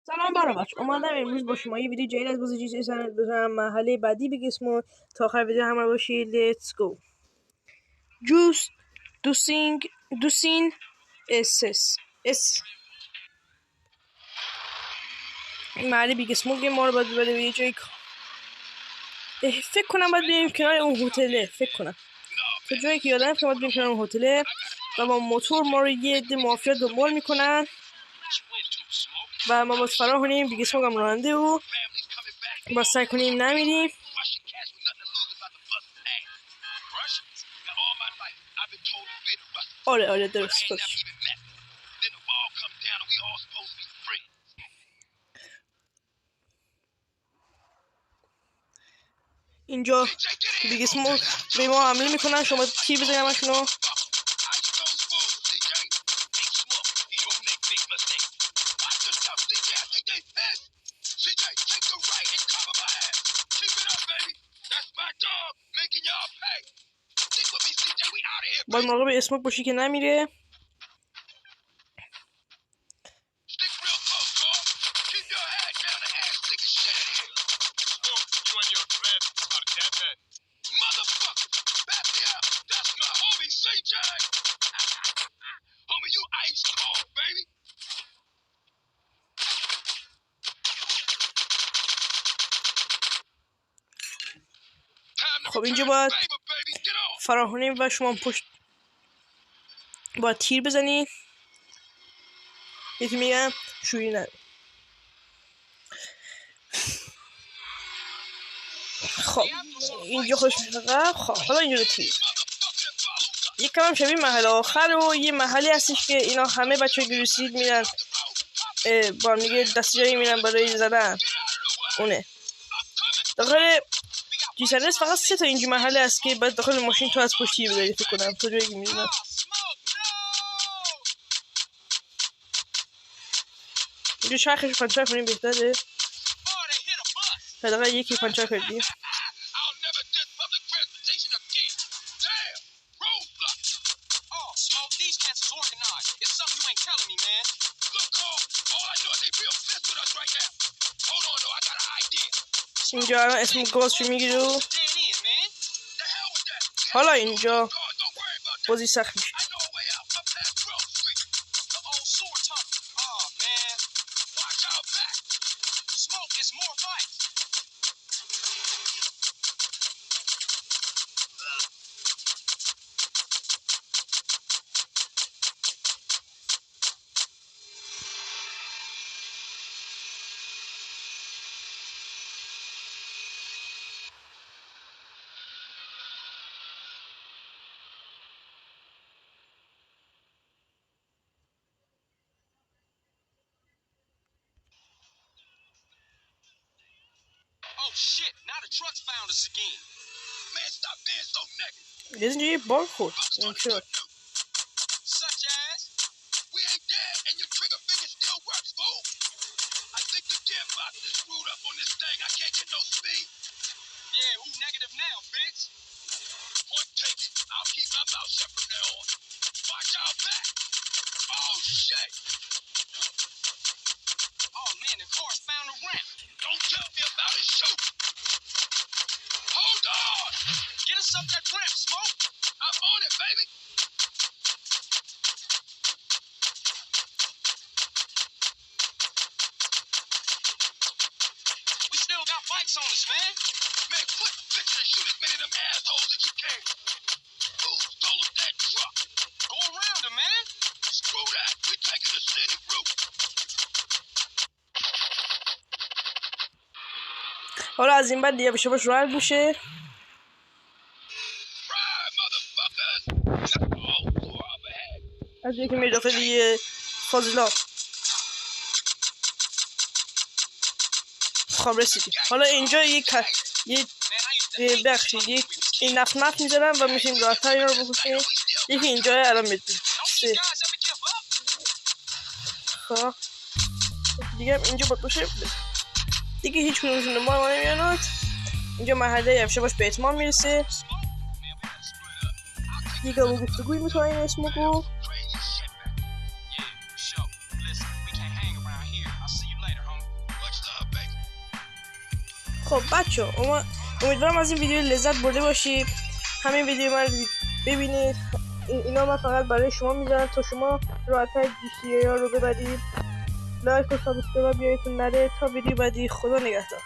سلام برابچ اومدم امروز با شما یه ویدیو جدید از بازی GTA سن بزنم. مرحله بعدی بگیسم و تا آخر ویدیو همراه باشید. لیتس گو. جوس دوسین اس این محله بیگسموگ ما رو باید ببره به یه جایی. فکر کنم باید بریم کنار اون هتله. فکر کنم تا جایی که یادم که باید بریم کنار اون هتله و با موتور ما رو یه عده مافیا دنبال میکنن و ما باید فرار کنیم. بیگسموگ هم راننده و باید سعی کنیم نمیریم. آره درست خودش. اینجا بیگسموگ به ما حمله میکنن. شما تیر بزنید همشونو. باید مراقب اسموک باشی که نمیره. خب اینجا باید فرار کنیم و شما پشت باید تیر بزنید. یکی میگم شوری نده. خب اینجا خوش میشه. خب حالا اینجا رو تیر یک کم هم شبیه محل آخر و یه محلی هستش که اینا همه بچه گروسید میرن با هم دیگه دستی جایی میرن برای زدن. اونه داخل جیسنس فقط 3 تا اینجا محله هست که باید داخل ماشین تو از پشتی بذاری. فکر کنم تو جایی که میرن اینجا شرخش پنچر کنیم بهتره. دقیقا یکی پنچر کردیم. اینجا اسم گازشو میگیره. حالا اینجا بازی سخت میشه. Isn't he barcode? I'm sure. Up that ramp, Smoke! I'm on it, baby! We still got bikes on us, man! Man, quit bitching and shoot as many of them assholes as you can! Who stole up that truck? Go around him, man! Screw that! We taking the city route! حالا از این بعد دیگه بشه باش راحت میشه. از یکی میره داخل یه فاضلا. خب رسیدیم. حالا اینجا یه بخشی این نفت میزنم و میشیم راحت‌تر اینا رو بکشیم. یکی اینجا الان میدونیم. خب دیگه هم اینجا باید باشه. دیگه هیچ کنونشون دنبال ما نمیانات. اینجا محله یفشه باش به اتمام میرسه. دیگه با گفتگوی میکنیم اسمکو. خب بچه امیدوارم از این ویدیو لذت برده باشید. همین ویدیو من ببینید. اینا من فقط برای شما میذارم تا شما راحت‌تر GTA ها رو ببرید. لایک و سابسکرایب بیایتون نره. تا ویدیو بعدی، خدا نگهدار.